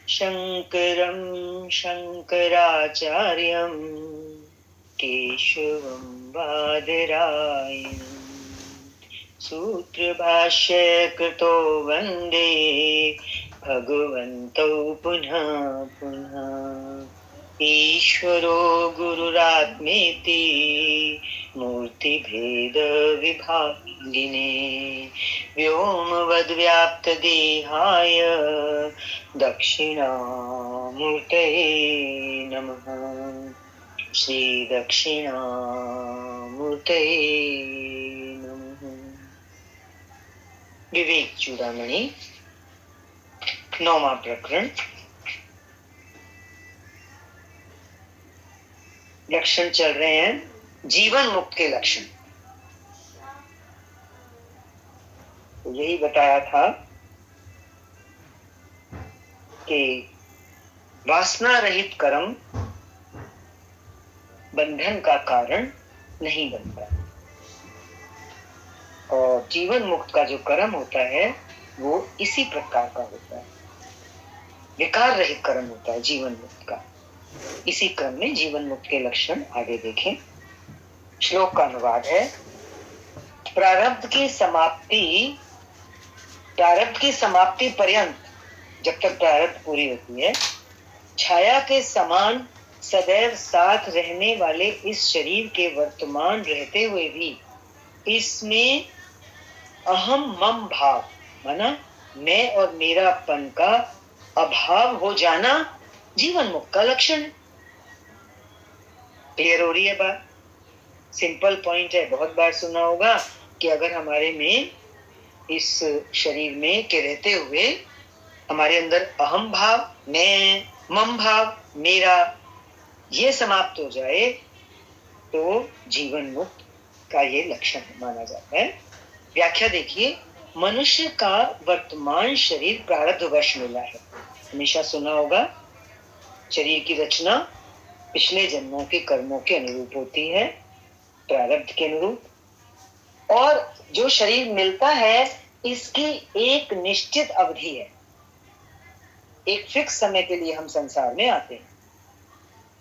शंकरं शंकराचार्यं केशवं बादरायणं सूत्रभाष्य कृतो वन्दे भगवन्तौ पुनः पुनः। ईश्वरो गुरुरात्मेति मूर्तिभेद विभागिने व्योमवद्व्याप्तदेहाय दक्षिणामूर्तये नमः। श्री दक्षिणामूर्तये नमः। विवेक चूड़ामणि 9वां प्रकरण। लक्षण चल रहे हैं जीवन मुक्त के लक्षण। तो यही बताया था कि वासना रहित कर्म बंधन का कारण नहीं बनता और जीवन मुक्त का जो कर्म होता है वो इसी प्रकार का होता है, विकार रहित कर्म होता है जीवन मुक्त का। इसी क्रम में जीवन मुक्त के लक्षण आगे देखें। श्लोक का अनुवाद है। प्रारब्ध की समाप्ति पर्यंत, जब तक प्रारब्ध पूरी होती है, छाया के समान सदैव साथ रहने वाले इस शरीर के वर्तमान रहते हुए भी इसमें अहम मम भाव, माना मैं और मेरापन का अभाव हो जाना जीवन मुक्त का लक्षण। क्लियर हो रही है बात? सिंपल पॉइंट है, बहुत बार सुना होगा कि अगर हमारे में इस शरीर में के रहते हुए हमारे अंदर अहम भाव, मैं, मम भाव, मेरा, ये समाप्त हो जाए तो जीवन मुक्त का ये लक्षण माना जाता है। व्याख्या देखिए। मनुष्य का वर्तमान शरीर प्रारब्धवश मिला है। हमेशा सुना होगा शरीर की रचना पिछले जन्मों के कर्मों के अनुरूप होती है, प्रारब्ध के अनुरूप। और जो शरीर मिलता है इसकी एक निश्चित अवधि है, एक फिक्स समय के लिए हम संसार में आते हैं।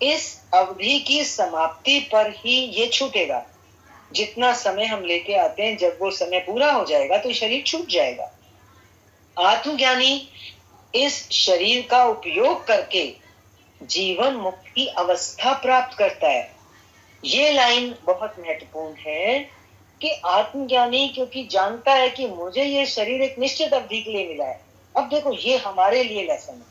इस अवधि की समाप्ति पर ही ये छूटेगा। जितना समय हम लेके आते हैं, जब वो समय पूरा हो जाएगा तो शरीर छूट जाएगा। आत्मज्ञानी इस शरीर का उपयोग करके जीवन मुक्त की अवस्था प्राप्त करता है। ये लाइन बहुत महत्वपूर्ण है कि आत्मज्ञानी क्योंकि जानता है कि मुझे ये शरीर एक निश्चित अवधि के लिए मिला है। अब देखो, ये हमारे लिए लेसन है,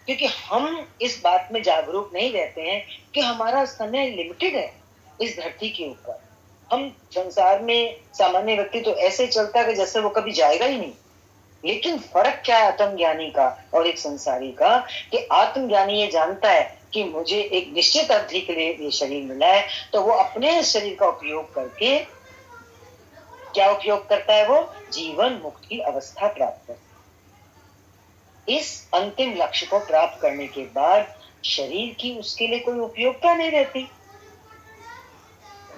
क्योंकि हम इस बात में जागरूक नहीं रहते हैं कि हमारा समय लिमिटेड है इस धरती के ऊपर। हम संसार में सामान्य व्यक्ति तो ऐसे चलता है कि जैसे वो कभी जाएगा ही नहीं। लेकिन फर्क क्या है आत्मज्ञानी का और एक संसारी का, कि आत्मज्ञानी ये जानता है कि मुझे एक निश्चित अवधि के लिए ये शरीर मिला है, तो वो अपने शरीर का उपयोग करके क्या उपयोग करता है? वो जीवन मुक्त की अवस्था प्राप्त करता है। इस अंतिम लक्ष्य को प्राप्त करने के बाद शरीर की उसके लिए कोई उपयोगिता नहीं रहती।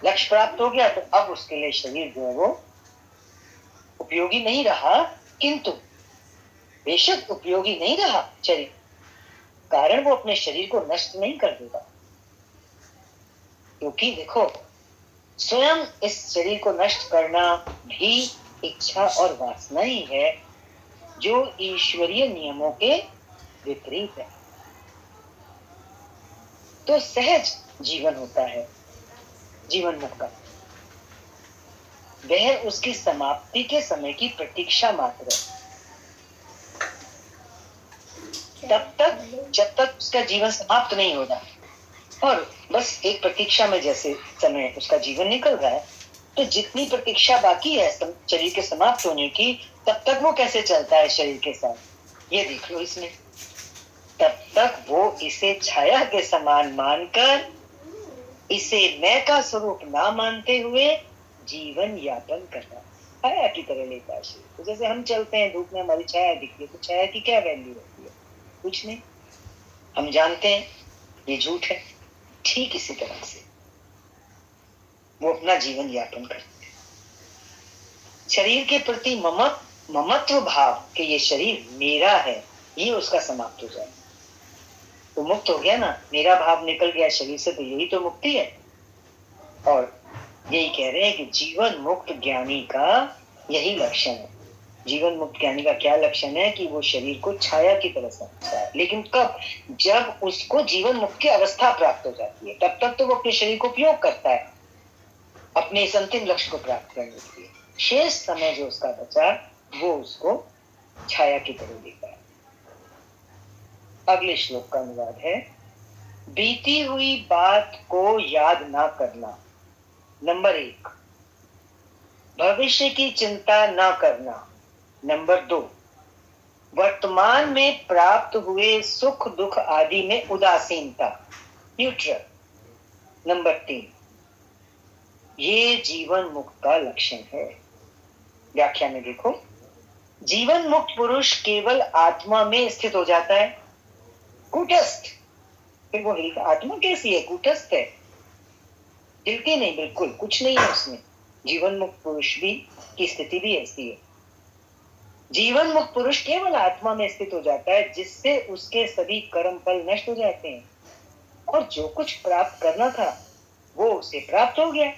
लक्ष्य प्राप्त हो गया तो अब उसके लिए शरीर जो है वो उपयोगी नहीं रहा, किंतु बेशक उपयोगी नहीं रहा शरीर, कारण वो अपने शरीर को नष्ट नहीं कर देगा। क्योंकि देखो, स्वयं इस शरीर को नष्ट करना भी इच्छा और वासना ही है, जो ईश्वरीय नियमों के विपरीत है। तो सहज जीवन होता है जीवन मुक्त का। वह उसकी समाप्ति के समय की प्रतीक्षा मात्र है। तब तक जब तक उसका जीवन समाप्त नहीं होता, और बस एक प्रतीक्षा में जैसे समय उसका जीवन निकल रहा है, तो जितनी प्रतीक्षा बाकी है शरीर के समाप्त होने की, तब तक वो कैसे चलता है शरीर के साथ, ये देख लो इसमें। तब तक वो इसे छाया के समान मानकर, इसे मैं का स्वरूप ना मानते हुए जीवन यापन करता है, छाया की तरह लेता है शरीर। तो जैसे हम चलते हैं, धूप में हमारी छाया दिखती है, तो छाया की क्या वैल्यू होती है? कुछ नहीं। हम जानते हैं ये झूठ है। ठीक इसी तरह से वो अपना जीवन यापन करते हैं। शरीर के प्रति ममत्व भाव कि ये शरीर मेरा है, ये उसका समाप्त हो जाए तो मुक्त हो गया ना, मेरा भाव निकल गया शरीर से, तो यही तो मुक्ति है। और यही कह रहे हैं कि जीवन मुक्त ज्ञानी का यही लक्षण है। जीवन मुक्त ज्ञानी का क्या लक्षण है कि वो शरीर को छाया की तरह समझता है, लेकिन कब, जब उसको जीवन मुक्त की अवस्था प्राप्त हो जाती है, तब तक तो वो अपने शरीर को उपयोग करता है अपने इस अंतिम लक्ष्य को प्राप्त करने के लिए। शेष समय जो उसका बचा वो उसको छाया की तरह देता है। अगले श्लोक का अनुवाद है, बीती हुई बात को याद ना करना, नंबर 1। भविष्य की चिंता ना करना, नंबर 2। वर्तमान में प्राप्त हुए सुख दुख आदि में उदासीनता, न्यूट्रल, नंबर 3। ये जीवन मुक्त का लक्षण है। व्याख्या में देखो, जीवन मुक्त पुरुष केवल आत्मा में स्थित हो जाता है, कूटस्थ। फिर वो आत्मा कैसी है? कूटस्थ है, हिलती नहीं, बिल्कुल कुछ नहीं है उसमें। जीवन मुक्त पुरुष भी की स्थिति भी ऐसी है। जीवन मुक्त पुरुष केवल आत्मा में स्थित हो जाता है, जिससे उसके सभी कर्म फल नष्ट हो जाते हैं और जो कुछ प्राप्त करना था वो उसे प्राप्त हो गया।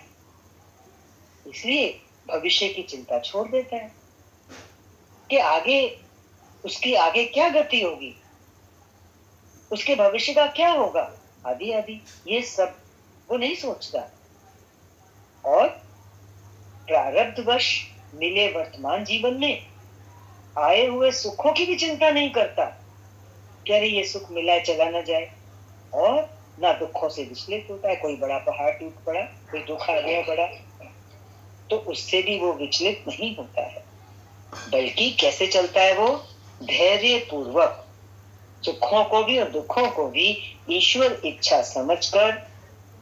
इसलिए भविष्य की चिंता छोड़ देता है कि आगे उसकी आगे क्या गति होगी, उसके भविष्य का क्या होगा, आदि आदि ये सब वो नहीं सोचता। और प्रारब्धवश मिले वर्तमान जीवन में आए हुए सुखों की भी चिंता नहीं करता कि अरे ये सुख मिला है चला ना जाए, और ना दुखों से विचलित होता है। कोई बड़ा पहाड़ टूट पड़ा, कोई दुख आ गया बड़ा, तो उससे भी वो विचलित नहीं होता है, बल्कि कैसे चलता है वो? धैर्य पूर्वक सुखों को भी और दुखों को भी ईश्वर इच्छा समझकर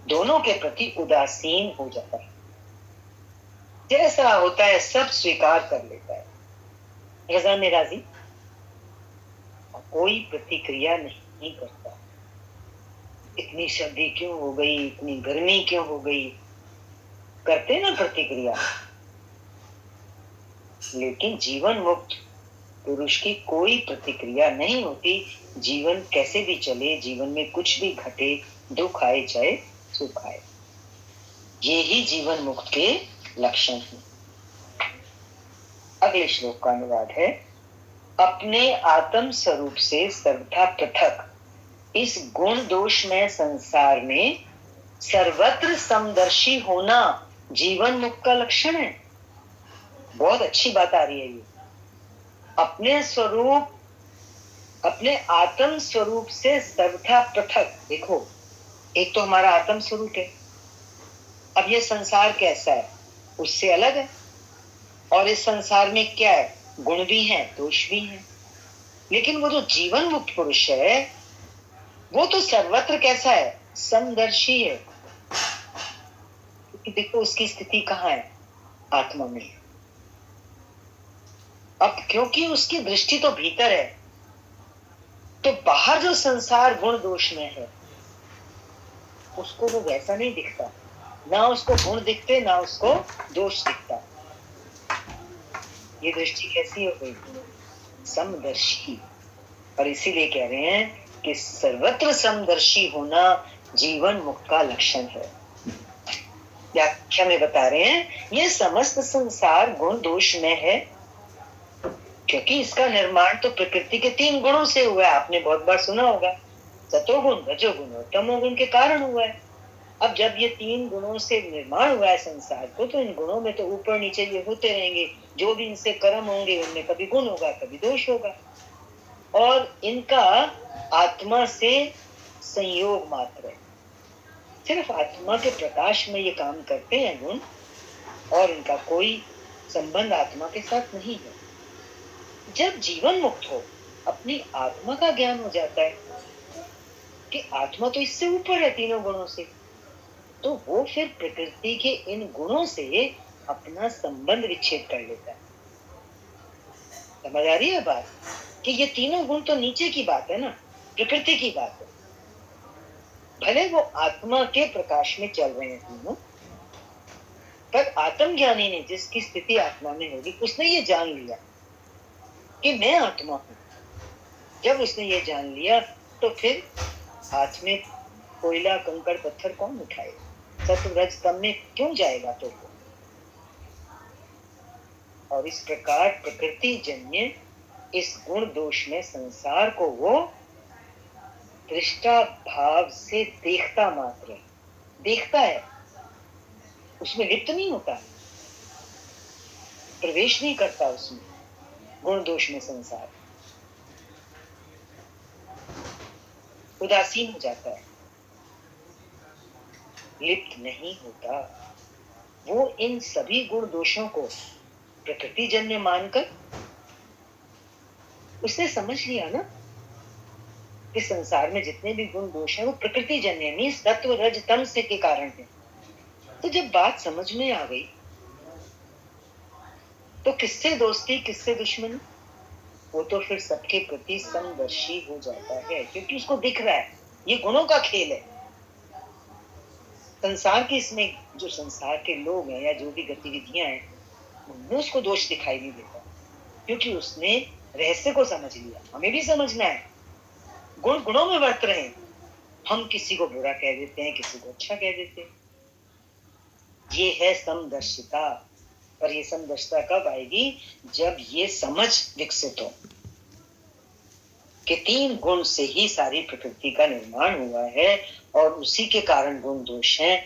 दोनों के प्रति उदासीन हो जाता है। जैसा होता है सब स्वीकार कर लेता है, रजा में राजी, कोई प्रतिक्रिया नहीं करता। इतनी सर्दी क्यों हो गई, इतनी गर्मी क्यों हो गई, करते ना प्रतिक्रिया। लेकिन जीवन मुक्त पुरुष की कोई प्रतिक्रिया नहीं होती। जीवन कैसे भी चले, जीवन में कुछ भी घटे, दुख आए चाहे सुख आए, ये ही जीवन मुक्त के लक्षण हैं। अगले श्लोक का अनुवाद है, अपने आत्म स्वरूप से सर्वथा पृथक इस गुण दोष में संसार में सर्वत्र समदर्शी होना जीवन मुक्त का लक्षण है। बहुत अच्छी बात आ रही है ये। अपने स्वरूप, अपने आत्म स्वरूप से सर्वथा पृथक। देखो, एक तो हमारा आत्म स्वरूप है, अब ये संसार कैसा है उससे अलग है, और इस संसार में क्या है? गुण भी हैं, दोष भी हैं। लेकिन वो जो जीवन मुक्त पुरुष है वो तो सर्वत्र कैसा है? समदर्शी है। क्योंकि देखो उसकी स्थिति कहाँ है? आत्मा में। अब क्योंकि उसकी दृष्टि तो भीतर है, तो बाहर जो संसार गुण दोष में है उसको वो वैसा नहीं दिखता, ना उसको गुण दिखते ना उसको दोष दिखता। ये दृष्टि कैसी हो गई? समदर्शी। और इसीलिए कह रहे हैं कि सर्वत्र समदर्शी होना जीवन मुक्त का लक्षण है। व्याख्या में बता रहे हैं, ये समस्त संसार गुण दोष में है, क्योंकि इसका निर्माण तो प्रकृति के 3 गुणों से हुआ है। आपने बहुत बार सुना होगा, सतोगुण, रजोगुण और तमोगुण के कारण हुआ है। अब जब ये 3 गुणों से निर्माण हुआ है संसार को, तो इन गुणों में तो ऊपर नीचे ये होते रहेंगे। जो भी इनसे कर्म होंगे उनमें कभी गुण होगा कभी दोष होगा, और इनका आत्मा से संयोग मात्र है। सिर्फ आत्मा के प्रकाश में ये काम करते हैं गुण, और इनका कोई संबंध आत्मा के साथ नहीं है। जब जीवन मुक्त हो, अपनी आत्मा का ज्ञान हो जाता है कि आत्मा तो इससे ऊपर है 3 गुणों से, तो वो फिर प्रकृति के इन गुणों से अपना संबंध विच्छेद कर लेता है। समझ आ रही है बात? कि ये 3 गुण तो नीचे की बात है ना, प्रकृति की बात है। भले वो आत्मा के प्रकाश में चल रहे हैं तीनों, पर आत्मज्ञानी ने, जिसकी स्थिति आत्मा में होगी, उसने ये जान लिया कि मैं आत्मा हूं, जब उसने ये जान लिया तो फिर हाथ में कोयला कंकड़ पत्थर कौन उठाए, सत्व रज तम में क्यों जाएगा तो वो। और इस प्रकार प्रकृति जन्य इस गुण दोष में संसार को वो दृष्टा भाव से देखता मात्र है, देखता है, उसमें लिप्त नहीं होता, प्रवेश नहीं करता उसमें, गुण दोष में संसार उदासीन हो जाता है, लिप्त नहीं होता। वो इन सभी गुण दोषों को प्रकृति जन्य मानकर उसने समझ लिया ना कि संसार में जितने भी गुण दोष हैं वो प्रकृति जन्य नहीं, सत्व रज तम से के कारण है। तो जब बात समझ में आ गई तो किससे दोस्ती किससे दुश्मनी, वो तो फिर सबके प्रति समदर्शी हो जाता है, क्योंकि उसको दिख रहा है ये गुणों का खेल है। संसार के इसमें जो संसार के लोग हैं या जो भी गतिविधियां हैं उनमें उसको दोष दिखाई नहीं देता, क्योंकि उसने रहस्य को समझ लिया। हमें भी समझना है, गुण गुणों में वर्त रहे हैं, हम किसी को बुरा कह देते हैं, किसी को अच्छा कह देते हैं। ये है समदर्शिता। पर ये समदर्शिता कब आएगी, जब ये समझ विकसित हो कि 3 गुण से ही सारी प्रकृति का निर्माण हुआ है और उसी के कारण गुण दोष हैं।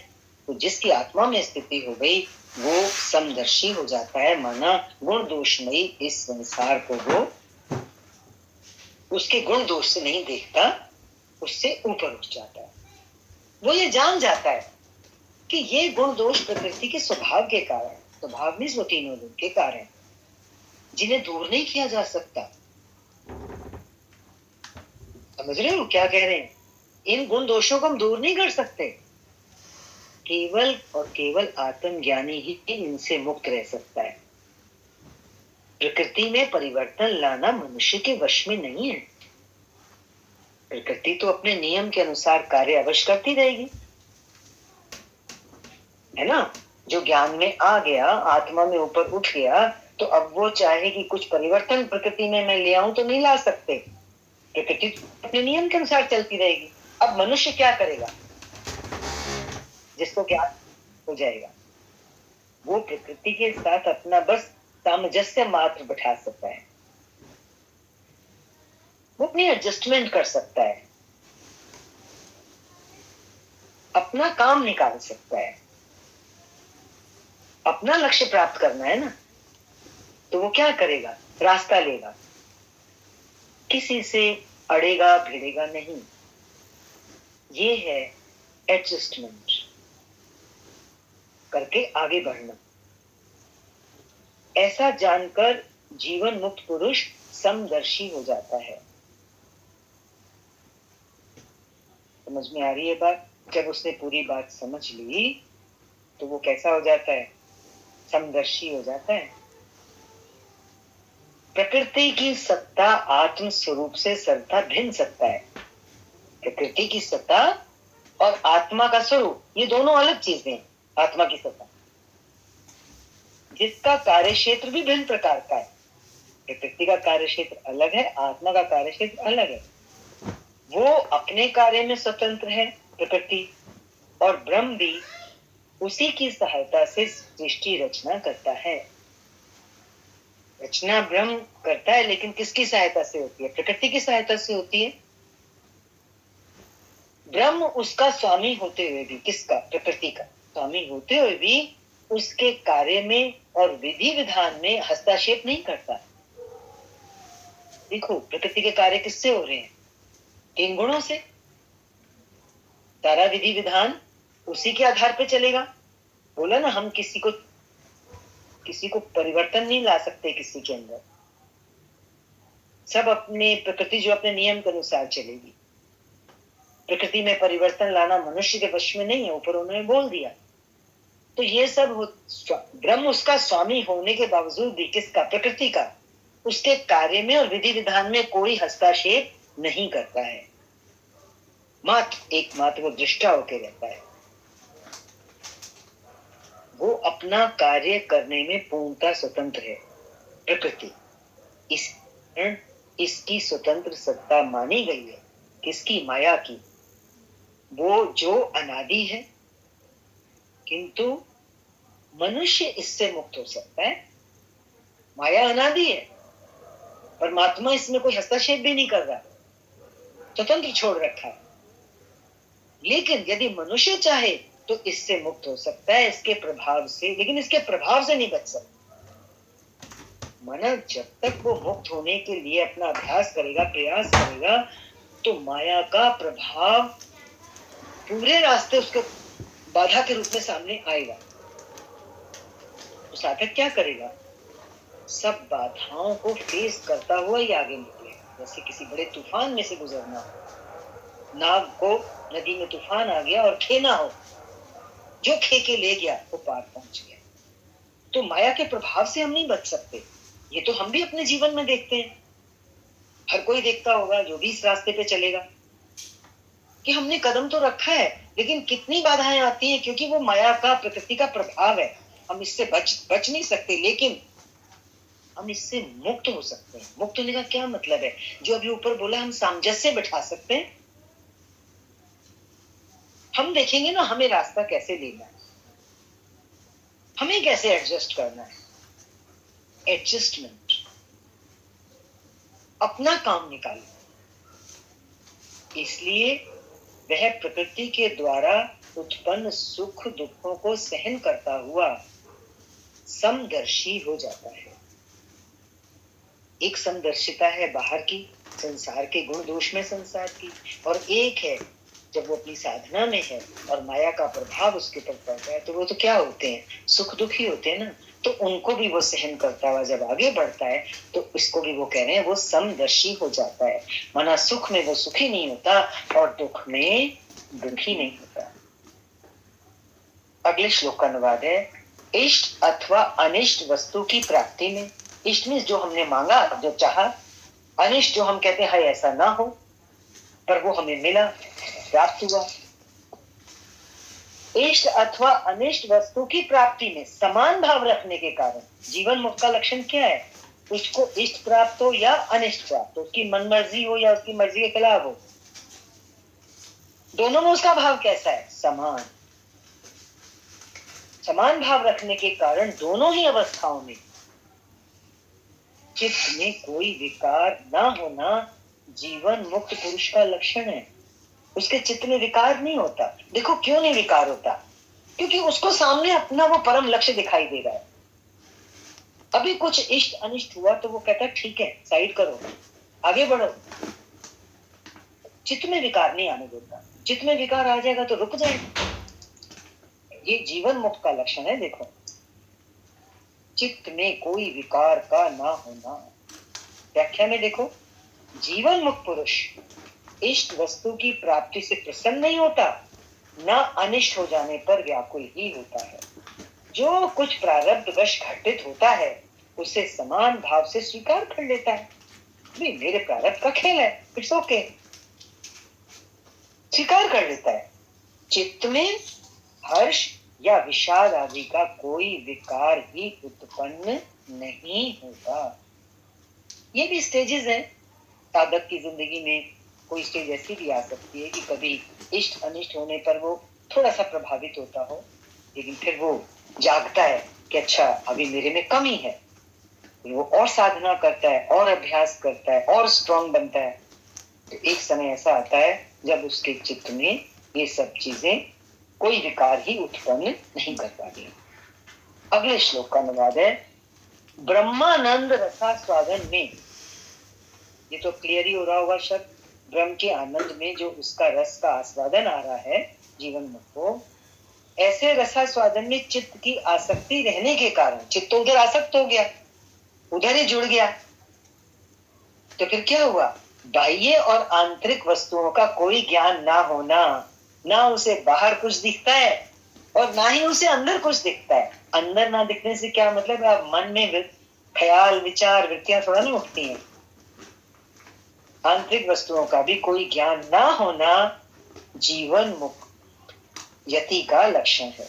तो जिसकी आत्मा में स्थिति हो गई वो समदर्शी हो जाता है, माना गुण दोषमयी इस संसार को वो उसके गुण दोष से नहीं देखता, उससे ऊपर उठ जाता है। वो ये जान जाता है कि ये गुण दोष प्रकृति के स्वभाव के कारण, स्वभाव में वो तीनों गुण के कारण, जिन्हें दूर नहीं किया जा सकता। समझ रहे हो क्या कह रहे हैं, इन गुण दोषों को हम दूर नहीं कर सकते, केवल और केवल आत्मज्ञानी ही इनसे मुक्त रह सकता है। प्रकृति में परिवर्तन लाना मनुष्य के वश में नहीं है। प्रकृति तो अपने नियम के अनुसार कार्य अवश्य करती रहेगी, है ना। जो ज्ञान में आ गया, आत्मा में ऊपर उठ गया, तो अब वो चाहे कि कुछ परिवर्तन प्रकृति में मैं ले आऊं तो नहीं ला सकते, प्रकृति अपने नियम के अनुसार चलती रहेगी। अब मनुष्य क्या करेगा, जिसको ज्ञान हो जाएगा वो प्रकृति के साथ अपना बस सामंजस्य मात्र बैठा सकता है, वो अपनी एडजस्टमेंट कर सकता है, अपना काम निकाल सकता है। अपना लक्ष्य प्राप्त करना है ना, तो वो क्या करेगा, रास्ता लेगा, किसी से अड़ेगा भिड़ेगा नहीं। ये है एडजस्टमेंट करके आगे बढ़ना। ऐसा जानकर जीवन मुक्त पुरुष समदर्शी हो जाता है। समझ में आ रही है बात। जब उसने पूरी बात समझ ली तो वो कैसा हो जाता है, समदर्शी हो जाता है। प्रकृति की सत्ता आत्म स्वरूप से सर्वथा भिन्न सत्ता है। प्रकृति की सत्ता और आत्मा का स्वरूप ये दोनों अलग चीजें हैं। आत्मा की सत्ता जिसका कार्य क्षेत्र भी भिन्न प्रकार का है, प्रकृति का कार्य क्षेत्र अलग है, आत्मा का कार्य क्षेत्र अलग है। वो अपने कार्य में स्वतंत्र है प्रकृति, और ब्रह्म भी उसी की सहायता से सृष्टि रचना करता है। रचना ब्रह्म करता है, लेकिन किसकी सहायता से होती है, प्रकृति की सहायता से होती है। ब्रह्म उसका स्वामी होते हुए भी, किसका, प्रकृति का स्वामी होते हुए भी उसके कार्य में और विधि विधान में हस्तक्षेप नहीं करता। देखो प्रकृति के कार्य किससे हो रहे हैं, 3 गुणों से। सारा विधि विधान उसी के आधार पे चलेगा। बोला ना, हम किसी को परिवर्तन नहीं ला सकते किसी के अंदर, सब अपने प्रकृति जो अपने नियम के अनुसार चलेगी। प्रकृति में परिवर्तन लाना मनुष्य के वश में नहीं है, ऊपर उन्होंने बोल दिया। तो ये सब ब्रह्म उसका स्वामी होने के बावजूद भी, किसका, प्रकृति का, उसके कार्य में और विधि विधान में कोई हस्तक्षेप नहीं करता है। मात्र एकमात्र वो दृष्टा होकर रहता है। वो अपना कार्य करने में पूर्णतः स्वतंत्र है प्रकृति। इस इसकी स्वतंत्र सत्ता मानी गई है। किसकी? माया की। वो जो अनादि है, किंतु मनुष्य इससे मुक्त हो सकता है। माया अनादि है, परमात्मा इसमें कोई हस्तक्षेप भी नहीं कर रहा, स्वतंत्र छोड़ रखा है। लेकिन यदि मनुष्य चाहे तो इससे मुक्त हो सकता है, इसके प्रभाव से, लेकिन इसके प्रभाव से नहीं बच सकता। माना जब तक वो मुक्त होने के लिए अपना अभ्यास करेगा, प्रयास करेगा, तो माया का प्रभाव पूरे रास्ते उसके बाधा के रूप में सामने आएगा। तो साधक क्या करेगा? सब बाधाओं को फेस करता हुआ ही आगे निकलेगा। जैसे किसी बड़े तूफान में से गुजरना हो, नाव को नदी में तूफान आ गया और खेना हो, जो खे के ले गया वो पार पहुंच गया। तो माया के प्रभाव से हम नहीं बच सकते। ये तो हम भी अपने जीवन में देखते हैं, हर कोई देखता होगा जो भी इस रास्ते पे चलेगा, कि हमने कदम तो रखा है लेकिन कितनी बाधाएं आती हैं, क्योंकि वो माया का, प्रकृति का प्रभाव है। हम इससे बच नहीं सकते, लेकिन हम इससे मुक्त हो सकते हैं। मुक्त होने का क्या मतलब है? जो अभी ऊपर बोला, हम सामंजस्य बिठा सकते हैं। हम देखेंगे ना हमें रास्ता कैसे लेना है, हमें कैसे एडजस्ट करना है। एडजस्टमेंट, अपना काम निकालना। इसलिए वह प्रकृति के द्वारा उत्पन्न सुख दुखों को सहन करता हुआ समदर्शी हो जाता है। एक समदर्शिता है बाहर की, संसार के गुण दोष में संसार की, और एक है जब वो अपनी साधना में है और माया का प्रभाव उसके ऊपर पड़ता है, तो वो तो क्या होते हैं? सुख दुखी होते हैं ना। तो उनको भी वो सहन करता हुआ जब आगे बढ़ता है, तो इसको भी वो कह रहे हैं वो समदर्शी हो जाता है। माना सुख में वो सुखी नहीं होता और दुख में दुखी नहीं होता। अगले श्लोक का अनुवाद है, इष्ट अथवा अनिष्ट वस्तु की प्राप्ति में। इष्ट मीन्स जो हमने मांगा, जो चाहा। अनिष्ट जो हम कहते हैं ऐसा ना हो, पर वो हमें मिला, प्राप्त हुआ। इष्ट अथवा अनिष्ट वस्तु की प्राप्ति में समान भाव रखने के कारण जीवन मुक्त का लक्षण क्या है? उसको इष्ट प्राप्त हो या अनिष्ट प्राप्त हो, उसकी मन मर्जी हो या उसकी मर्जी के खिलाफ हो, दोनों में उसका भाव कैसा है? समान। समान भाव रखने के कारण दोनों ही अवस्थाओं में चित्त में कोई विकार ना होना जीवन मुक्त पुरुष का लक्षण है। उसके चित्त में विकार नहीं होता। देखो क्यों नहीं विकार होता? क्योंकि उसको सामने अपना वो परम लक्ष्य दिखाई दे रहा है। अभी कुछ इष्ट अनिष्ट हुआ तो वो कहता है ठीक है, साइड करो, आगे बढ़ो। चित्त में विकार नहीं आने देता। चित्त में विकार आ जाएगा तो रुक जाएगा। ये जीवन मुक्त का लक्षण है। देखो, चित्त में कोई विकार का ना होना। व्याख्या में देखो, जीवन मुक्त पुरुष इष्ट वस्तु की प्राप्ति से प्रसन्न नहीं होता, न अनिष्ट हो जाने पर व्याकुल ही होता है। जो कुछ प्रारब्धवश घटित होता है उसे समान भाव से स्वीकार कर लेता है। भाई मेरे प्रारब्ध का खेल है, इट्स ओके, स्वीकार कर लेता है। चित्त में हर्ष या विषाद आदि का कोई विकार ही उत्पन्न नहीं होगा। ये भी स्टेजेस हैं साधक की जिंदगी में। कोई स्टेज ऐसी भी आ सकती है कि कभी इष्ट अनिष्ट होने पर वो थोड़ा सा प्रभावित होता हो, लेकिन फिर वो जागता है कि अच्छा अभी मेरे में कमी है, वो और साधना करता है और अभ्यास करता है और स्ट्रांग बनता है। तो एक समय ऐसा आता है जब उसके चित्त में ये सब चीजें कोई विकार ही उत्पन्न नहीं कर पाती। अगले श्लोक का अनुवाद है, ब्रह्मानंद रसास्वादन में। ये तो क्लियर ही हो रहा होगा शब्द, ब्रह्म के आनंद में जो उसका रस का आस्वादन आ रहा है जीवन में को, ऐसे रसास्वादन में चित्त की आसक्ति रहने के कारण चित्त उधर आसक्त हो गया, उधर ही जुड़ गया। तो फिर क्या हुआ? बाह्य और आंतरिक वस्तुओं का कोई ज्ञान ना होना, ना उसे बाहर कुछ दिखता है और ना ही उसे अंदर कुछ दिखता है। अंदर ना दिखने से क्या मतलब है? आप मन में ख्याल विचार वृत्तियां थोड़ा नहीं उठती हैं। आंतरिक वस्तुओं का भी कोई ज्ञान ना होना जीवन मुक्त यति का लक्षण है।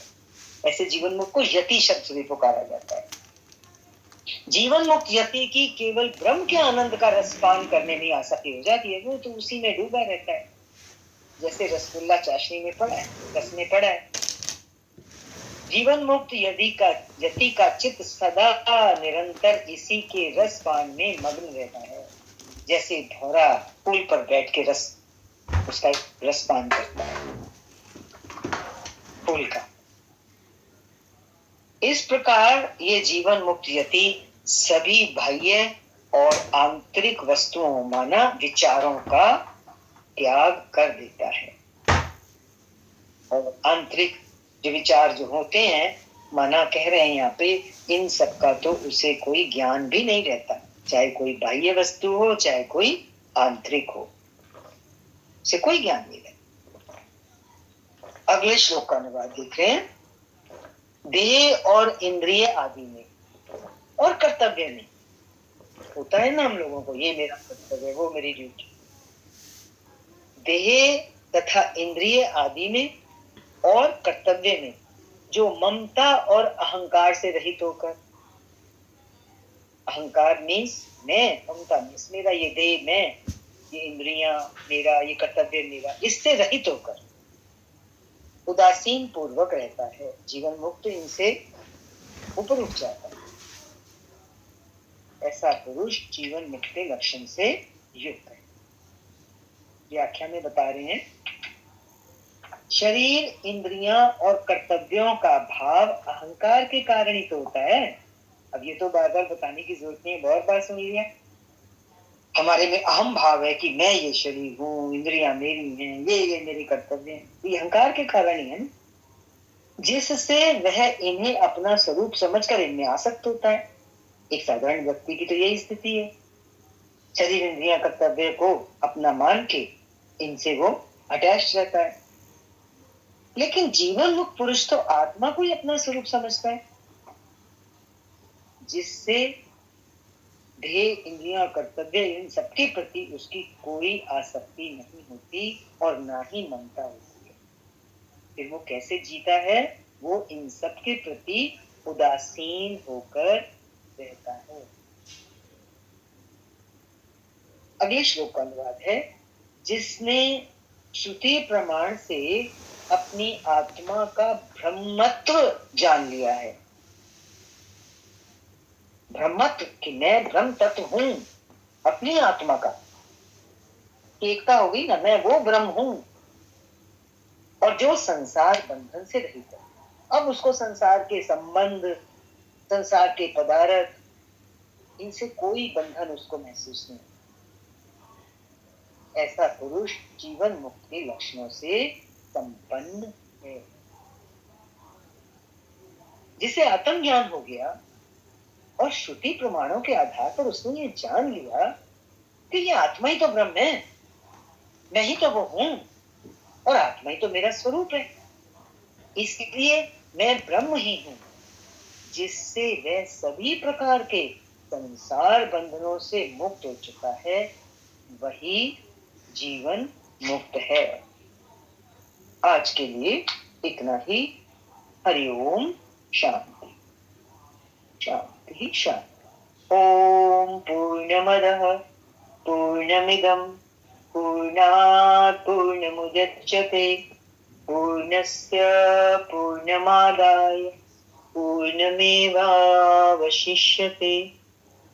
ऐसे जीवन मुक्त को यति शब्द से भी पुकारा जाता है। जीवन मुक्त यति की केवल ब्रह्म के आनंद का रसपान करने में आसक्ति हो जाती है, वो तो उसी में डूबा रहता है, जैसे रसगुल्ला चाशनी में पड़ा है, रस में पड़ा है। जीवन मुक्त यति का चित्त सदा निरंतर इसी के रस पान में मग्न रहता है, जैसे भौरा पुल पर बैठ के उसका रस पान करता है फूल का। इस प्रकार ये जीवन मुक्त यति सभी बाह्य और आंतरिक वस्तुओं माना विचारों का त्याग कर देता है, और आंतरिक जो विचार जो होते हैं, माना कह रहे हैं यहाँ पे, इन सब का तो उसे कोई ज्ञान भी नहीं रहता, चाहे कोई बाह्य वस्तु हो चाहे कोई आंतरिक हो, उसे कोई ज्ञान नहीं रहता। अगले श्लोक का अनुवाद देख रहे हैं। देह और इंद्रिय आदि में और कर्तव्य में होता है ना हम लोगों को, ये मेरा कर्तव्य, वो मेरी ड्यूटी। देह तथा इंद्रिय आदि में और कर्तव्य में जो ममता और अहंकार से रहित होकर, अहंकार मीन्स मैं, ममता मीन्स मेरा, ये देह मैं, ये इंद्रियां मेरा, ये कर्तव्य मेरा, इससे रहित होकर उदासीन पूर्वक रहता है, जीवन मुक्त इनसे ऊपर उठ जाता है। ऐसा पुरुष जीवन मुक्त के लक्षण से युक्त है। व्याख्या में बता रहे हैं, शरीर, इंद्रियां और कर्तव्यों का भाव अहंकार के कारण ही तो होता है। अब ये तो बार बार बताने की जरूरत नहीं है, बहुत बार सुन लिया। हमारे में अहम भाव है कि मैं ये शरीर हूँ, इंद्रियां मेरी हैं, ये मेरे कर्तव्य हैं, ये अहंकार के कारण ही है, जिससे वह इन्हें अपना स्वरूप समझकर इनमें आसक्त होता है। एक साधारण व्यक्ति की तो यही स्थिति है, शरीर, इंद्रियां, कर्तव्य को अपना मान के इनसे वो अटैच रहता है। लेकिन जीवन मुक्त पुरुष तो आत्मा को ही अपना स्वरूप समझता है, जिससे देह, इंद्रियां, कर्तव्य इन सबके प्रति उसकी कोई आसक्ति नहीं होती और ना ही ममता होती है। फिर वो कैसे जीता है? वो इन सब के प्रति उदासीन होकर रहता है। अगले श्लोक का अनुवाद है, जिसने श्रुति प्रमाण से अपनी आत्मा का ब्रह्मत्व जान लिया है। ब्रह्मत्व कि मैं ब्रह्म तत्व हूं, अपनी आत्मा का एकता होगी ना, मैं वो ब्रह्म हूं, और जो संसार बंधन से रहित है। अब उसको संसार के संबंध, संसार के पदार्थ, इनसे कोई बंधन उसको महसूस नहीं। ऐसा पुरुष जीवन मुक्त के लक्षणों से संपन्न है। जिसे आत्मज्ञान हो गया और श्रुति प्रमाणों के आधार पर उसने ये जान लिया कि ये आत्मा ही तो ब्रह्म है, मैं ही तो वो हूं, और आत्मा ही तो मेरा स्वरूप है, इसलिए मैं ब्रह्म ही हूं, जिससे वह सभी प्रकार के संसार बंधनों से मुक्त हो चुका है, वही जीवन मुक्त है। आज के लिए इतना ही। हरिओम। शांति शांति शांति। ओम पूर्णमदः पूर्णमिदं पूर्णात् पूर्णमुदच्यते पूर्णस्य पूर्णमादाय पूर्णमेवावशिष्यते।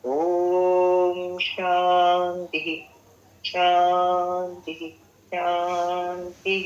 ओम शांति शांति शांति।